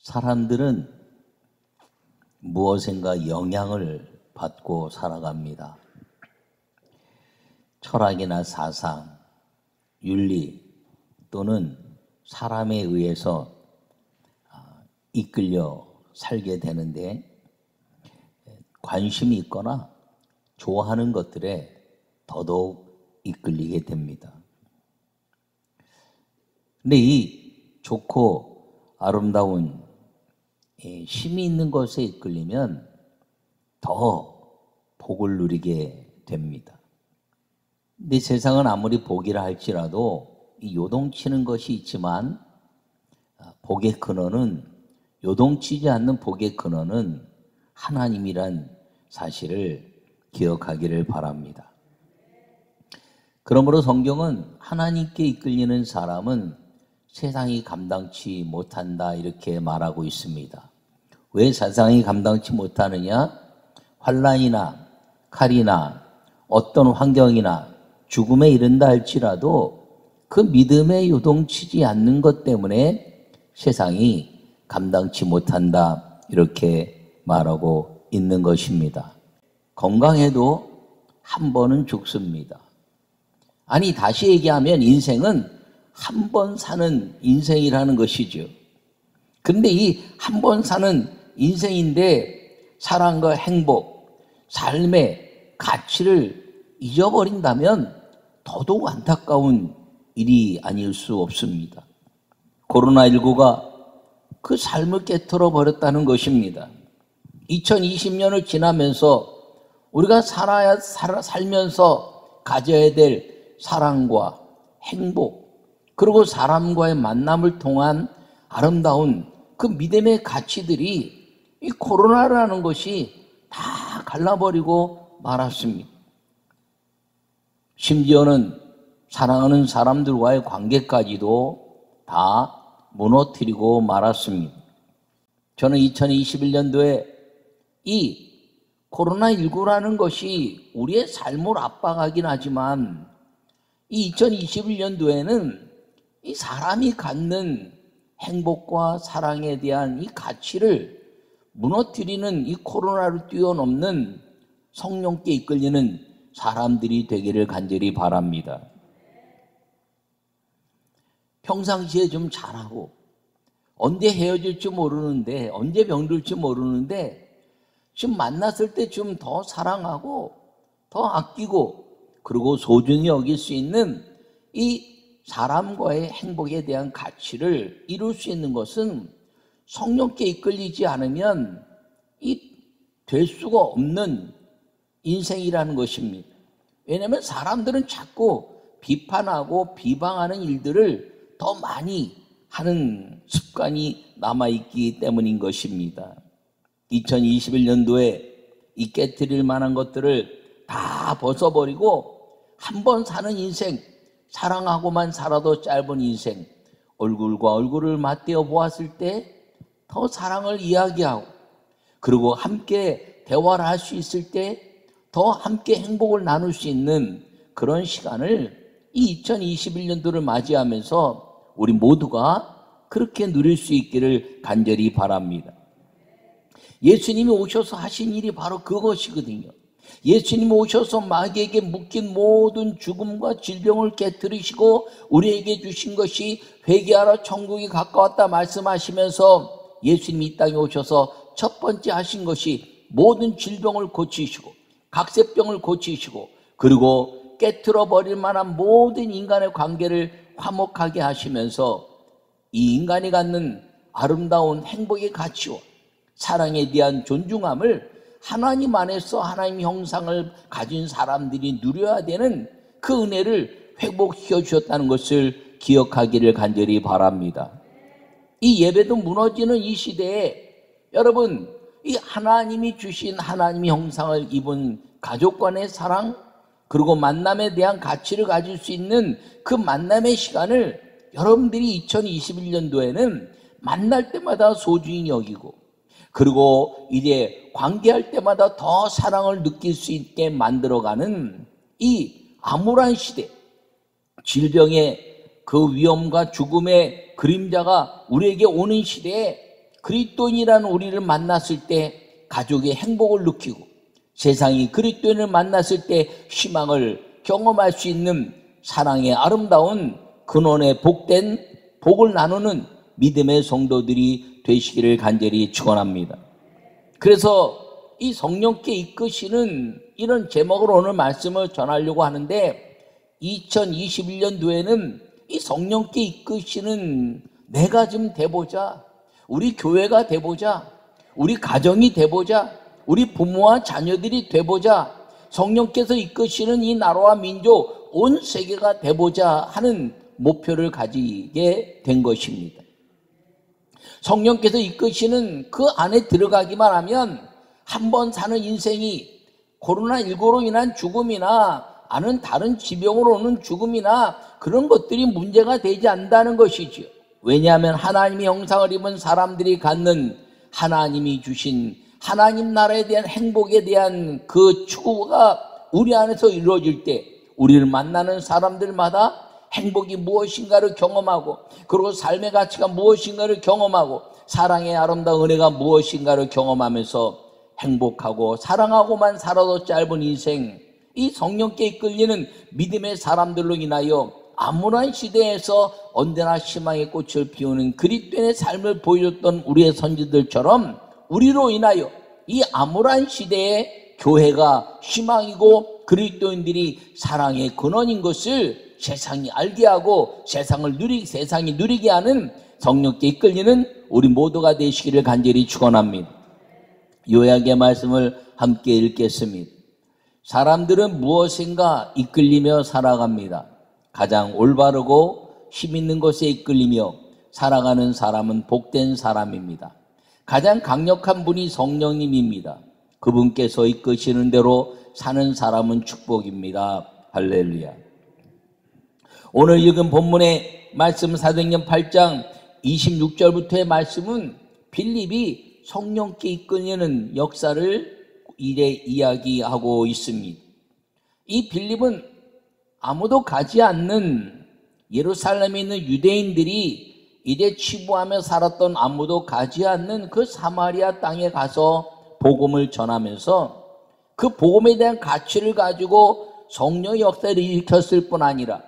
사람들은 무엇인가 영향을 받고 살아갑니다. 철학이나 사상, 윤리 또는 사람에 의해서 이끌려 살게 되는데, 관심이 있거나 좋아하는 것들에 더더욱 이끌리게 됩니다. 근데 이 좋고 아름다운 힘이 있는 것에 이끌리면 더 복을 누리게 됩니다. 근데 세상은 아무리 복이라 할지라도 이 요동치는 것이 있지만, 복의 근원은, 요동치지 않는 복의 근원은 하나님이란 사실을 기억하기를 바랍니다. 그러므로 성경은 하나님께 이끌리는 사람은 세상이 감당치 못한다 이렇게 말하고 있습니다. 왜 세상이 감당치 못하느냐? 환난이나 칼이나 어떤 환경이나 죽음에 이른다 할지라도 그 믿음에 요동치지 않는 것 때문에 세상이 감당치 못한다 이렇게 말하고 있는 것입니다. 건강해도 한 번은 죽습니다. 아니, 다시 얘기하면 인생은 한 번 사는 인생이라는 것이죠. 그런데 이 한 번 사는 인생인데 사랑과 행복, 삶의 가치를 잊어버린다면 더더욱 안타까운 일이 아닐 수 없습니다. 코로나19가 그 삶을 깨트려 버렸다는 것입니다. 2020년을 지나면서 우리가 살면서 가져야 될 사랑과 행복, 그리고 사람과의 만남을 통한 아름다운 그 믿음의 가치들이 이 코로나라는 것이 다 갈라버리고 말았습니다. 심지어는 사랑하는 사람들과의 관계까지도 다 무너뜨리고 말았습니다. 저는 2021년도에 이 코로나19라는 것이 우리의 삶을 압박하긴 하지만, 이 2021년도에는 이 사람이 갖는 행복과 사랑에 대한 이 가치를 무너뜨리는, 이 코로나를 뛰어넘는 성령께 이끌리는 사람들이 되기를 간절히 바랍니다. 평상시에 좀 잘하고, 언제 헤어질지 모르는데, 언제 병들지 모르는데, 좀 만났을 때 좀 더 사랑하고 더 아끼고 그리고 소중히 여길 수 있는 이 사람과의 행복에 대한 가치를 이룰 수 있는 것은 성령께 이끌리지 않으면 될 수가 없는 인생이라는 것입니다. 왜냐하면 사람들은 자꾸 비판하고 비방하는 일들을 더 많이 하는 습관이 남아있기 때문인 것입니다. 2021년도에 이 깨트릴 만한 것들을 다 벗어버리고 한 번 사는 인생, 사랑하고만 살아도 짧은 인생, 얼굴과 얼굴을 맞대어 보았을 때 더 사랑을 이야기하고, 그리고 함께 대화를 할 수 있을 때 더 함께 행복을 나눌 수 있는 그런 시간을 이 2021년도를 맞이하면서 우리 모두가 그렇게 누릴 수 있기를 간절히 바랍니다. 예수님이 오셔서 하신 일이 바로 그것이거든요. 예수님이 오셔서 마귀에게 묶인 모든 죽음과 질병을 깨뜨리시고 우리에게 주신 것이 회개하라 천국이 가까웠다 말씀하시면서, 예수님이 이 땅에 오셔서 첫 번째 하신 것이 모든 질병을 고치시고 각세병을 고치시고, 그리고 깨트려 버릴 만한 모든 인간의 관계를 화목하게 하시면서 이 인간이 갖는 아름다운 행복의 가치와 사랑에 대한 존중함을 하나님 안에서 하나님 형상을 가진 사람들이 누려야 되는 그 은혜를 회복시켜 주셨다는 것을 기억하기를 간절히 바랍니다. 이 예배도 무너지는 이 시대에 여러분, 이 하나님이 주신 하나님의 형상을 입은 가족 간의 사랑, 그리고 만남에 대한 가치를 가질 수 있는 그 만남의 시간을 여러분들이 2021년도에는 만날 때마다 소중히 여기고, 그리고 이제 관계할 때마다 더 사랑을 느낄 수 있게 만들어가는 이 암울한 시대, 질병의 그 위험과 죽음의 그림자가 우리에게 오는 시대에 그리스도인이라는 우리를 만났을 때 가족의 행복을 느끼고 세상이 그리스도인을 만났을 때 희망을 경험할 수 있는 사랑의 아름다운 근원의 복된 복을 나누는 믿음의 성도들이 되시기를 간절히 축원합니다. 그래서 이 성령께 이끄시는 이런 제목으로 오늘 말씀을 전하려고 하는데 2021년도에는 이 성령께 이끄시는 내가 좀 돼보자, 우리 교회가 돼보자, 우리 가정이 돼보자, 우리 부모와 자녀들이 돼보자, 성령께서 이끄시는 이 나라와 민족 온 세계가 돼보자 하는 목표를 가지게 된 것입니다. 성령께서 이끄시는 그 안에 들어가기만 하면 한 번 사는 인생이 코로나19로 인한 죽음이나 아는 다른 지병으로 오는 죽음이나 그런 것들이 문제가 되지 않는다는 것이죠. 왜냐하면 하나님의 형상을 입은 사람들이 갖는 하나님이 주신 하나님 나라에 대한 행복에 대한 그 추구가 우리 안에서 이루어질 때 우리를 만나는 사람들마다 행복이 무엇인가를 경험하고, 그리고 삶의 가치가 무엇인가를 경험하고, 사랑의 아름다운 은혜가 무엇인가를 경험하면서 행복하고 사랑하고만 살아도 짧은 인생, 이 성령께 이끌리는 믿음의 사람들로 인하여 암울한 시대에서 언제나 희망의 꽃을 피우는 그리스도인의 삶을 보여줬던 우리의 선지들처럼 우리로 인하여 이 암울한 시대에 교회가 희망이고 그리스도인들이 사랑의 근원인 것을 세상이 알게 하고 세상이 누리게 하는 성령께 이끌리는 우리 모두가 되시기를 간절히 축원합니다. 요약의 말씀을 함께 읽겠습니다. 사람들은 무엇인가 이끌리며 살아갑니다. 가장 올바르고 힘있는 것에 이끌리며 살아가는 사람은 복된 사람입니다. 가장 강력한 분이 성령님입니다. 그분께서 이끄시는 대로 사는 사람은 축복입니다. 할렐루야. 오늘 읽은 본문의 말씀 사도행전 8장 26절부터의 말씀은 빌립이 성령께 이끌리는 역사를 이야기하고 있습니다. 이 빌립은 아무도 가지 않는 예루살렘에 있는 유대인들이 이제 치부하며 살았던 아무도 가지 않는 그 사마리아 땅에 가서 복음을 전하면서 그 복음에 대한 가치를 가지고 성령의 역사를 일으켰을 뿐 아니라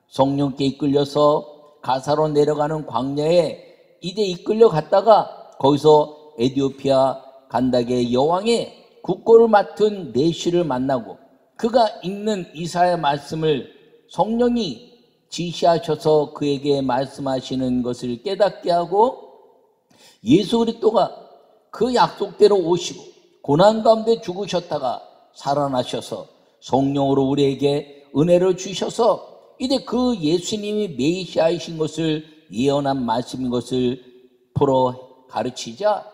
성령께 이끌려서 가사로 내려가는 광야에 이제 이끌려 갔다가 거기서 에티오피아 간다게 여왕의 국고를 맡은 내시를 만나고 그가 읽는 이사야 말씀을 성령이 지시하셔서 그에게 말씀하시는 것을 깨닫게 하고 예수 그리스도가 그 약속대로 오시고 고난 가운데 죽으셨다가 살아나셔서 성령으로 우리에게 은혜를 주셔서 이제 그 예수님이 메시아이신 것을 예언한 말씀인 것을 풀어 가르치자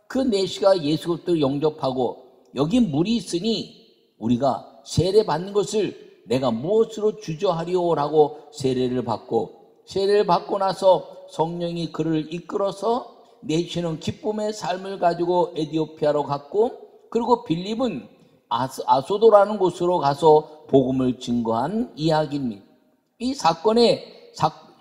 그 내시가 예수 그리스도를 영접하고 여기 물이 있으니 우리가 세례 받는 것을 내가 무엇으로 주저하리오라고 세례를 받고 나서 성령이 그를 이끌어서 내시는 기쁨의 삶을 가지고 에티오피아로 갔고 그리고 빌립은 아소도라는 곳으로 가서 복음을 증거한 이야기입니다. 이 사건의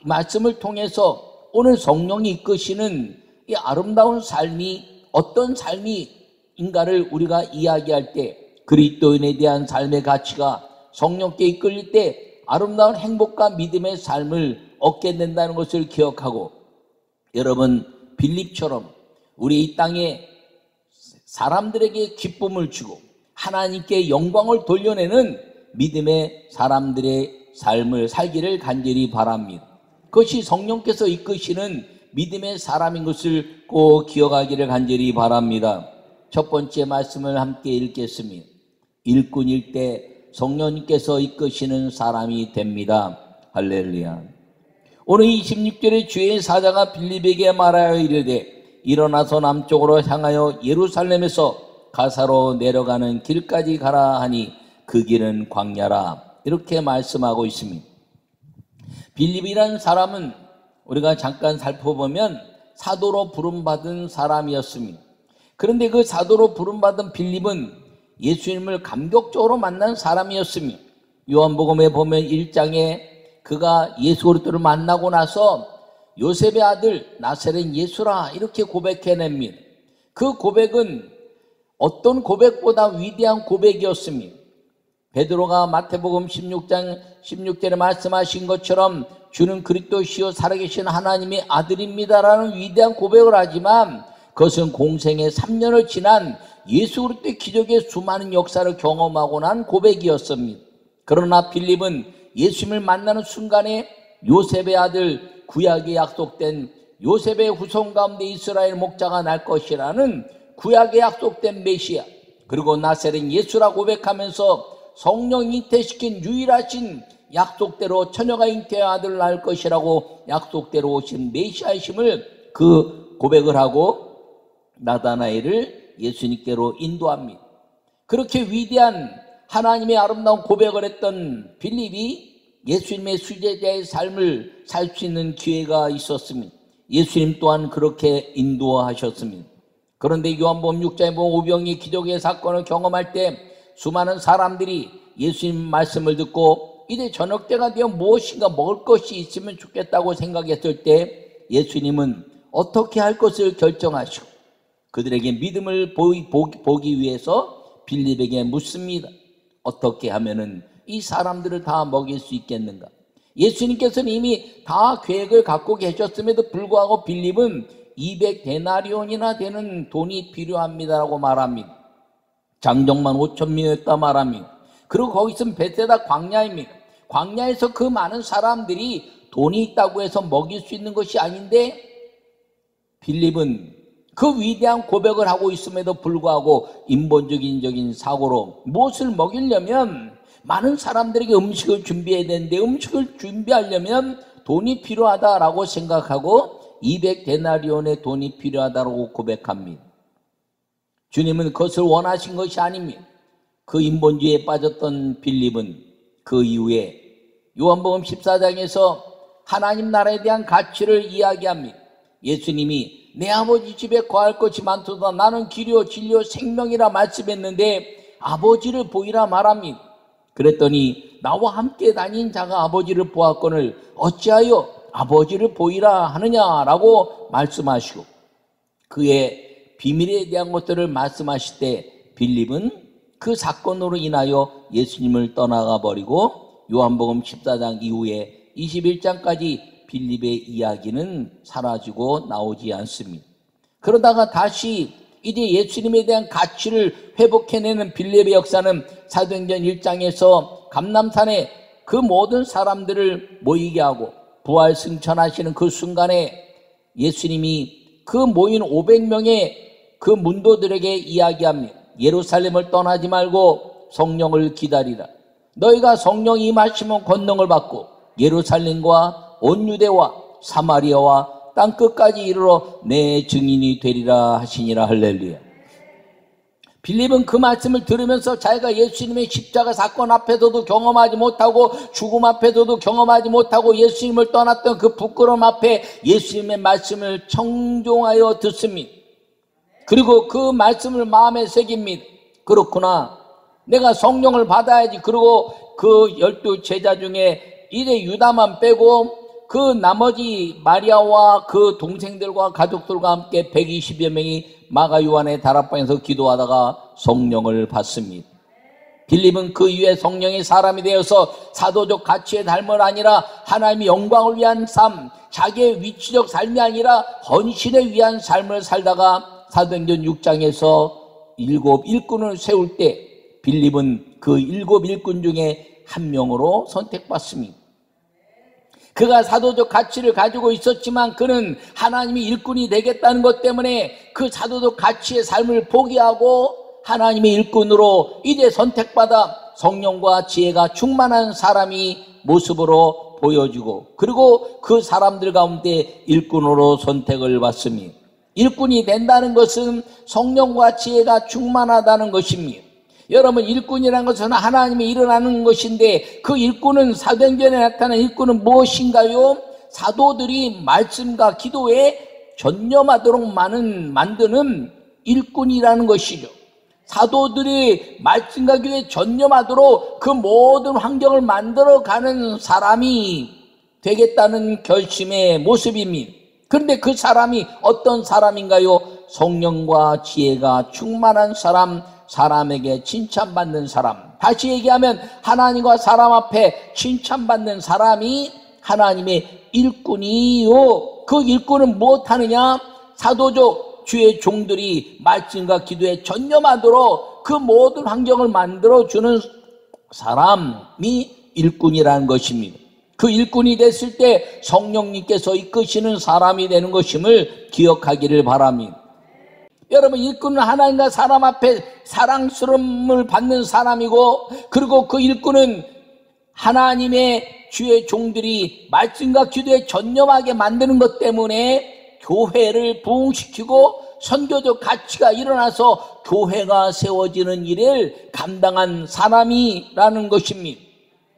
말씀을 통해서 오늘 성령이 이끄시는 이 아름다운 삶이 어떤 삶인가를 우리가 이야기할 때 그리스도인에 대한 삶의 가치가 성령께 이끌릴 때 아름다운 행복과 믿음의 삶을 얻게 된다는 것을 기억하고 여러분 빌립처럼 우리 이 땅에 사람들에게 기쁨을 주고 하나님께 영광을 돌려내는 믿음의 사람들의 삶을 살기를 간절히 바랍니다. 그것이 성령께서 이끄시는 믿음의 사람인 것을 꼭 기억하기를 간절히 바랍니다. 첫 번째 말씀을 함께 읽겠습니다. 일꾼일 때 성령님께서 이끄시는 사람이 됩니다. 할렐루야. 오늘 26절에 주의 사자가 빌립에게 말하여 이르되 일어나서 남쪽으로 향하여 예루살렘에서 가사로 내려가는 길까지 가라 하니 그 길은 광야라. 이렇게 말씀하고 있습니다. 빌립이라는 사람은 우리가 잠깐 살펴보면 사도로 부름받은 사람이었습니다. 그런데 그 사도로 부름받은 빌립은 예수님을 감격적으로 만난 사람이었습니다. 요한복음에 보면 1장에 그가 예수 그리스도를 만나고 나서 요셉의 아들 나사렛 예수라 이렇게 고백해냅니다. 그 고백은 어떤 고백보다 위대한 고백이었습니다. 베드로가 마태복음 16장 16절에 말씀하신 것처럼 주는 그리스도시요 살아계신 하나님의 아들입니다라는 위대한 고백을 하지만 그것은 공생의 3년을 지난 예수 그리스도의 기적의 수많은 역사를 경험하고 난 고백이었습니다. 그러나 빌립은 예수님을 만나는 순간에 요셉의 아들, 구약에 약속된 요셉의 후손 가운데 이스라엘 목자가 날 것이라는 구약에 약속된 메시아, 그리고 나사렛 예수라 고백하면서 성령 잉태시킨 유일하신 약속대로 처녀가 잉태한 아들을 낳을 것이라고 약속대로 오신 메시아이심을 그 고백을 하고 나다나엘을 예수님께로 인도합니다. 그렇게 위대한 하나님의 아름다운 고백을 했던 빌립이 예수님의 수제자의 삶을 살 수 있는 기회가 있었습니다. 예수님 또한 그렇게 인도하셨습니다. 그런데 요한복음 6장에 보면 오병이의 기적의 사건을 경험할 때 수많은 사람들이 예수님 말씀을 듣고 이제 저녁 때가 되어 무엇인가 먹을 것이 있으면 좋겠다고 생각했을 때 예수님은 어떻게 할 것을 결정하시고 그들에게 믿음을 보기 위해서 빌립에게 묻습니다. 어떻게 하면은 이 사람들을 다 먹일 수 있겠는가? 예수님께서는 이미 다 계획을 갖고 계셨음에도 불구하고 빌립은 200데나리온이나 되는 돈이 필요합니다라고 말합니다. 장정만 5,000명이었다 말합니다. 그리고 거기서는 베세다 광야입니다. 광야에서 그 많은 사람들이 돈이 있다고 해서 먹일 수 있는 것이 아닌데 빌립은 그 위대한 고백을 하고 있음에도 불구하고 인본적인 사고로 무엇을 먹이려면 많은 사람들에게 음식을 준비해야 되는데 음식을 준비하려면 돈이 필요하다라고 생각하고 200데나리온의 돈이 필요하다고 고백합니다. 주님은 그것을 원하신 것이 아닙니다. 그 인본주의에 빠졌던 빌립은 그 이후에 요한복음 14장에서 하나님 나라에 대한 가치를 이야기합니다. 예수님이 내 아버지 집에 거할 것이 많도다. 나는 길이요 진리요 생명이라 말씀했는데 아버지를 보이라 말합니다. 그랬더니 나와 함께 다닌 자가 아버지를 보았거늘 어찌하여 아버지를 보이라 하느냐라고 말씀하시고 그의 비밀에 대한 것들을 말씀하실 때 빌립은 그 사건으로 인하여 예수님을 떠나가 버리고 요한복음 14장 이후에 21장까지 빌립의 이야기는 사라지고 나오지 않습니다. 그러다가 다시 이제 예수님에 대한 가치를 회복해내는 빌립의 역사는 사도행전 1장에서 감람산에 그 모든 사람들을 모이게 하고 부활 승천하시는 그 순간에 예수님이 그 모인 500명의 그 문도들에게 이야기합니다. 예루살렘을 떠나지 말고 성령을 기다리라. 너희가 성령이 임하시면 권능을 받고 예루살렘과 온 유대와 사마리아와 땅끝까지 이르러 내 증인이 되리라 하시니라. 할렐루야. 빌립은 그 말씀을 들으면서 자기가 예수님의 십자가 사건 앞에서도 경험하지 못하고 죽음 앞에서도 경험하지 못하고 예수님을 떠났던 그 부끄러움 앞에 예수님의 말씀을 청종하여 듣습니다. 그리고 그 말씀을 마음에 새깁니다. 그렇구나. 내가 성령을 받아야지. 그리고 그 12 제자 중에 이제 유다만 빼고 그 나머지 마리아와 그 동생들과 가족들과 함께 120여 명이 마가 요한의 다락방에서 기도하다가 성령을 받습니다. 빌립은 그 이후에 성령의 사람이 되어서 사도적 가치의 삶을 아니라 하나님의 영광을 위한 삶, 자기의 위치적 삶이 아니라 헌신을 위한 삶을 살다가 사도행전 6장에서 7 일꾼을 세울 때 빌립은 그 7 일꾼 중에 한 명으로 선택받습니다. 그가 사도적 가치를 가지고 있었지만 그는 하나님의 일꾼이 되겠다는 것 때문에 그 사도적 가치의 삶을 포기하고 하나님의 일꾼으로 이제 선택받아 성령과 지혜가 충만한 사람이 모습으로 보여지고 그리고 그 사람들 가운데 일꾼으로 선택을 받습니다. 일꾼이 된다는 것은 성령과 지혜가 충만하다는 것입니다. 여러분, 일꾼이라는 것은 하나님이 일어나는 것인데 그 일꾼은 사도행전에 나타난 일꾼은 무엇인가요? 사도들이 말씀과 기도에 전념하도록 만드는 일꾼이라는 것이죠. 사도들이 말씀과 기도에 전념하도록 그 모든 환경을 만들어가는 사람이 되겠다는 결심의 모습입니다. 그런데 그 사람이 어떤 사람인가요? 성령과 지혜가 충만한 사람, 사람에게 칭찬받는 사람. 다시 얘기하면 하나님과 사람 앞에 칭찬받는 사람이 하나님의 일꾼이요. 그 일꾼은 무엇하느냐? 사도적 주의 종들이 말씀과 기도에 전념하도록 그 모든 환경을 만들어주는 사람이 일꾼이라는 것입니다. 그 일꾼이 됐을 때 성령님께서 이끄시는 사람이 되는 것임을 기억하기를 바랍니다. 여러분, 일꾼은 하나님과 사람 앞에 사랑스러움을 받는 사람이고, 그리고 그 일꾼은 하나님의 주의 종들이 말씀과 기도에 전념하게 만드는 것 때문에 교회를 부흥시키고 선교적 가치가 일어나서 교회가 세워지는 일을 감당한 사람이라는 것입니다.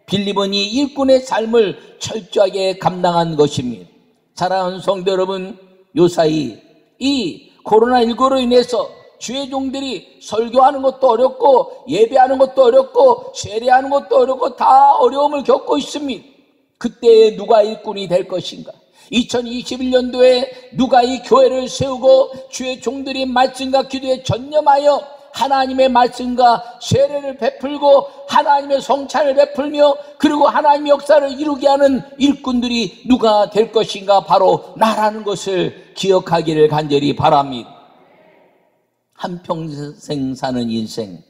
빌립은 이 일꾼의 삶을 철저하게 감당한 것입니다. 사랑하는 성도 여러분, 요사이 이 코로나19로 인해서 주의 종들이 설교하는 것도 어렵고 예배하는 것도 어렵고 세례하는 것도 어렵고 다 어려움을 겪고 있습니다. 그때 누가 일꾼이 될 것인가? 2021년도에 누가 이 교회를 세우고 주의 종들이 말씀과 기도에 전념하여 하나님의 말씀과 세례를 베풀고 하나님의 성찬을 베풀며 그리고 하나님의 역사를 이루게 하는 일꾼들이 누가 될 것인가? 바로 나라는 것을 기억하기를 간절히 바랍니다. 한평생 사는 인생,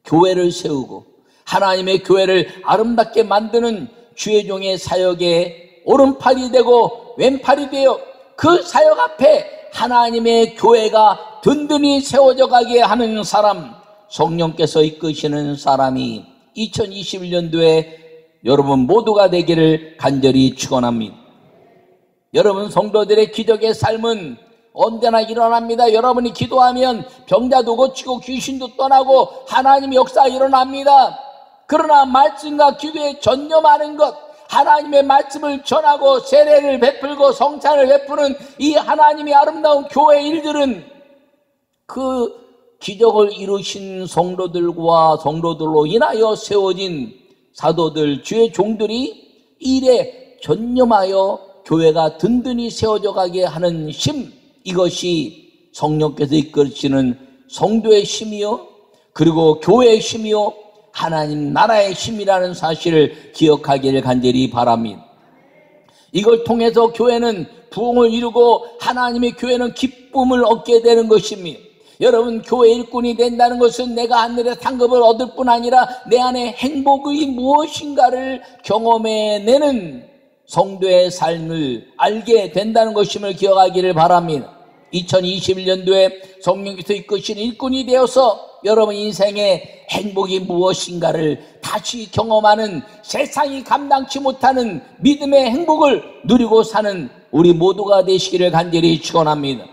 교회를 세우고 하나님의 교회를 아름답게 만드는 주의 종의 사역에 오른팔이 되고 왼팔이 되어 그 사역 앞에 하나님의 교회가 든든히 세워져 가게 하는 사람, 성령께서 이끄시는 사람이 2021년도에 여러분 모두가 되기를 간절히 축원합니다. 여러분 성도들의 기적의 삶은 언제나 일어납니다. 여러분이 기도하면 병자도 고치고 귀신도 떠나고 하나님의 역사가 일어납니다. 그러나 말씀과 기도에 전념하는 것, 하나님의 말씀을 전하고 세례를 베풀고 성찬을 베푸는 이 하나님의 아름다운 교회 일들은 그 기적을 이루신 성도들과 성도들로 인하여 세워진 사도들, 주의 종들이 일에 전념하여 교회가 든든히 세워져 가게 하는 힘, 이것이 성령께서 이끄시는 성도의 힘이요 그리고 교회의 힘이요 하나님 나라의 힘이라는 사실을 기억하기를 간절히 바랍니다. 이걸 통해서 교회는 부흥을 이루고 하나님의 교회는 기쁨을 얻게 되는 것입니다. 여러분, 교회 일꾼이 된다는 것은 내가 하늘의 상급을 얻을 뿐 아니라 내 안에 행복이 무엇인가를 경험해내는 성도의 삶을 알게 된다는 것임을 기억하기를 바랍니다. 2021년도에 성령께서 이끄신 일꾼이 되어서 여러분 인생의 행복이 무엇인가를 다시 경험하는, 세상이 감당치 못하는 믿음의 행복을 누리고 사는 우리 모두가 되시기를 간절히 축원합니다.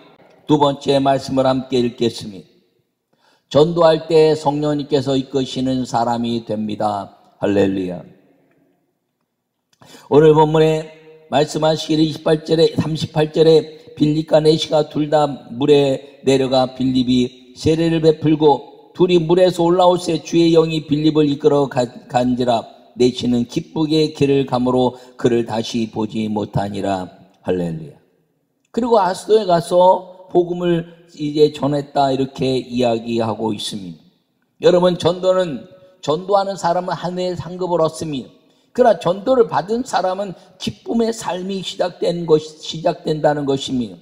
두 번째 말씀을 함께 읽겠습니다. 전도할 때 성령님께서 이끄시는 사람이 됩니다. 할렐루야. 오늘 본문에 말씀하시기를 38절에 빌립과 내시가 둘 다 물에 내려가 빌립이 세례를 베풀고 둘이 물에서 올라올새 주의 영이 빌립을 이끌어 간지라 내시는 기쁘게 길을 가므로 그를 다시 보지 못하니라. 할렐루야. 그리고 아스도에 가서 복음을 이제 전했다 이렇게 이야기하고 있습니다. 여러분, 전도하는 사람은 하늘의 상급을 얻습니다. 그러나 전도를 받은 사람은 기쁨의 삶이 시작된다는 것입니다.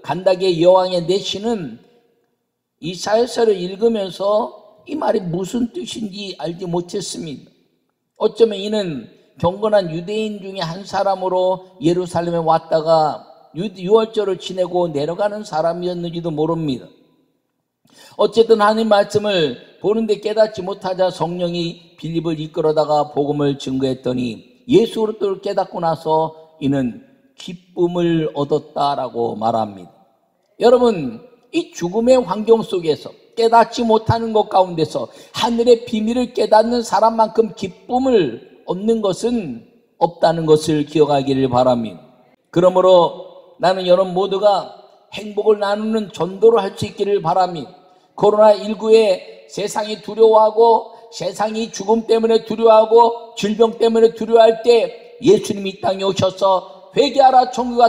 간다게 여왕의 내시는 이사야서를 읽으면서 이 말이 무슨 뜻인지 알지 못했습니다. 어쩌면 이는 경건한 유대인 중에 한 사람으로 예루살렘에 왔다가 유월절을 지내고 내려가는 사람이었는지도 모릅니다. 어쨌든 하나님 말씀을 보는데 깨닫지 못하자 성령이 빌립을 이끌어다가 복음을 증거했더니 예수 그리스도를 깨닫고 나서 이는 기쁨을 얻었다라고 말합니다. 여러분, 이 죽음의 환경 속에서 깨닫지 못하는 것 가운데서 하늘의 비밀을 깨닫는 사람만큼 기쁨을 얻는 것은 없다는 것을 기억하기를 바랍니다. 그러므로 나는 여러분 모두가 행복을 나누는 전도를 할 수 있기를 바랍니다. 코로나19에 세상이 두려워하고 세상이 죽음 때문에 두려워하고 질병 때문에 두려워할 때 예수님이 이 땅에 오셔서 회개하라 천국이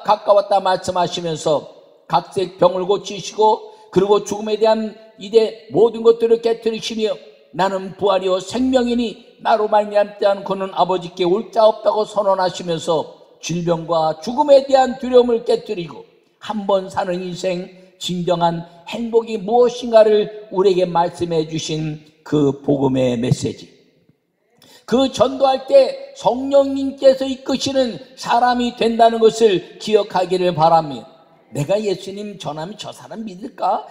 가까웠다 말씀하시면서 각색 병을 고치시고 그리고 죽음에 대한 이제 모든 것들을 깨뜨리시며 나는 부활이요 생명이니 나로 말미암지 않고는 아버지께 올 자 없다고 선언하시면서 질병과 죽음에 대한 두려움을 깨뜨리고 한 번 사는 인생 진정한 행복이 무엇인가를 우리에게 말씀해 주신 그 복음의 메시지, 그 전도할 때 성령님께서 이끄시는 사람이 된다는 것을 기억하기를 바랍니다. 내가 예수님 전하면 저 사람 믿을까?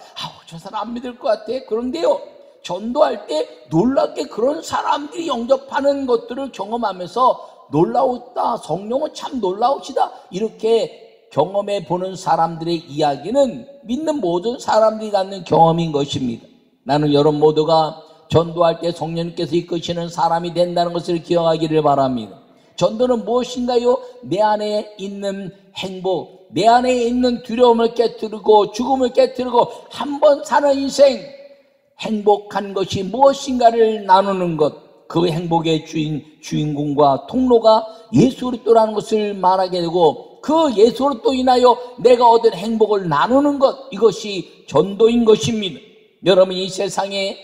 저 사람 안 믿을 것 같아. 그런데요, 전도할 때 놀랍게 그런 사람들이 영접하는 것들을 경험하면서 놀라웠다, 성령은 참 놀라우시다, 이렇게 경험해 보는 사람들의 이야기는 믿는 모든 사람들이 갖는 경험인 것입니다. 나는 여러분 모두가 전도할 때 성령님께서 이끄시는 사람이 된다는 것을 기억하기를 바랍니다. 전도는 무엇인가요? 내 안에 있는 행복, 내 안에 있는 두려움을 깨뜨리고 죽음을 깨뜨리고 한 번 사는 인생, 행복한 것이 무엇인가를 나누는 것, 그 행복의 주인공과 통로가 예수 그리스도라는 것을 말하게 되고 그 예수 그리스도로 인하여 내가 얻은 행복을 나누는 것, 이것이 전도인 것입니다. 여러분, 이 세상에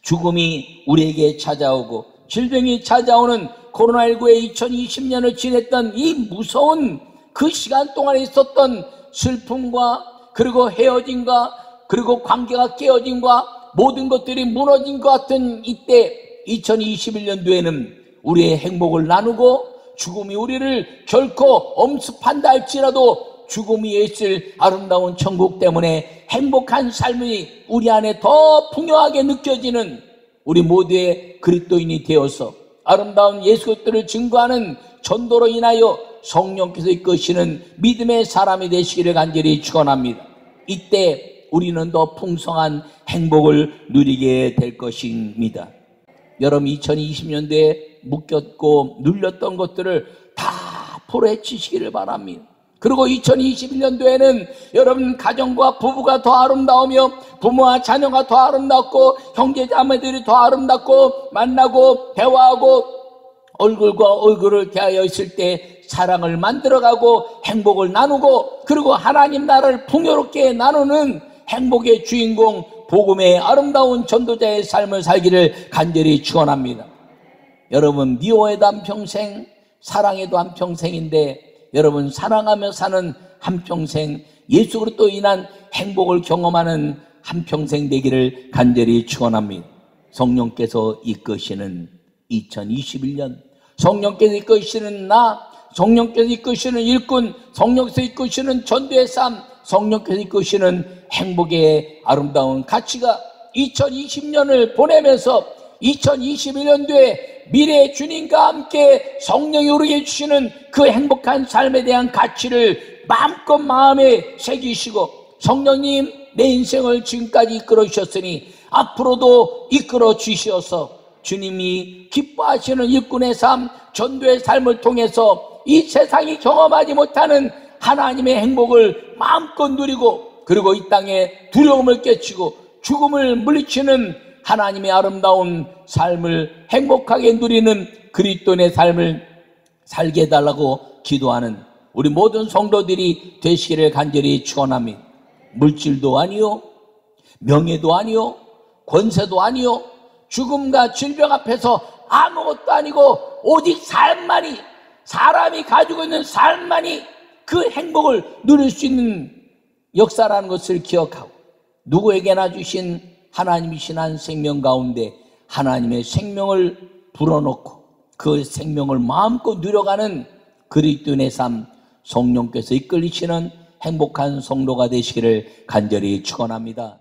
죽음이 우리에게 찾아오고 질병이 찾아오는 코로나19의 2020년을 지냈던 이 무서운 그 시간 동안에 있었던 슬픔과 그리고 헤어짐과 그리고 관계가 깨어짐과 모든 것들이 무너진 것 같은 이때 2021년도에는 우리의 행복을 나누고 죽음이 우리를 결코 엄습한다 할지라도 죽음이 있을 아름다운 천국 때문에 행복한 삶이 우리 안에 더 풍요하게 느껴지는 우리 모두의 그리스도인이 되어서 아름다운 예수 그리스도를 증거하는 전도로 인하여 성령께서 이끄시는 믿음의 사람이 되시기를 간절히 축원합니다. 이때 우리는 더 풍성한 행복을 누리게 될 것입니다. 여러분, 2020년도에 묶였고 눌렸던 것들을 다 풀어헤치시기를 바랍니다. 그리고 2021년도에는 여러분 가정과 부부가 더 아름다우며 부모와 자녀가 더 아름답고 형제자매들이 더 아름답고 만나고 대화하고 얼굴과 얼굴을 대하여 있을 때 사랑을 만들어가고 행복을 나누고 그리고 하나님 나라를 풍요롭게 나누는 행복의 주인공 복음의 아름다운 전도자의 삶을 살기를 간절히 축원합니다. 여러분, 미워해도 한평생, 사랑해도 한평생인데 여러분, 사랑하며 사는 한평생, 예수 그리스도로 인한 행복을 경험하는 한평생 되기를 간절히 축원합니다. 성령께서 이끄시는 2021년, 성령께서 이끄시는 나, 성령께서 이끄시는 일꾼, 성령께서 이끄시는 전도의 삶, 성령께서 이끄시는 행복의 아름다운 가치가 2020년을 보내면서 2021년도에 미래의 주님과 함께 성령이 우리에게 주시는 그 행복한 삶에 대한 가치를 마음껏 마음에 새기시고 성령님, 내 인생을 지금까지 이끌어 주셨으니 앞으로도 이끌어 주시어서 주님이 기뻐하시는 일꾼의 삶, 전도의 삶을 통해서 이 세상이 경험하지 못하는 하나님의 행복을 마음껏 누리고 그리고 이 땅에 두려움을 깨치고 죽음을 물리치는 하나님의 아름다운 삶을 행복하게 누리는 그리스도인의 삶을 살게 해달라고 기도하는 우리 모든 성도들이 되시기를 간절히 축원합니다. 물질도 아니요, 명예도 아니요, 권세도 아니요, 죽음과 질병 앞에서 아무것도 아니고 오직 삶만이, 사람이 가지고 있는 삶만이 그 행복을 누릴 수 있는 역사라는 것을 기억하고 누구에게나 주신 하나님이신 한 생명 가운데 하나님의 생명을 불어넣고 그 생명을 마음껏 누려가는 그리스도인의 삶, 성령께서 이끌리시는 행복한 성도가 되시기를 간절히 축원합니다.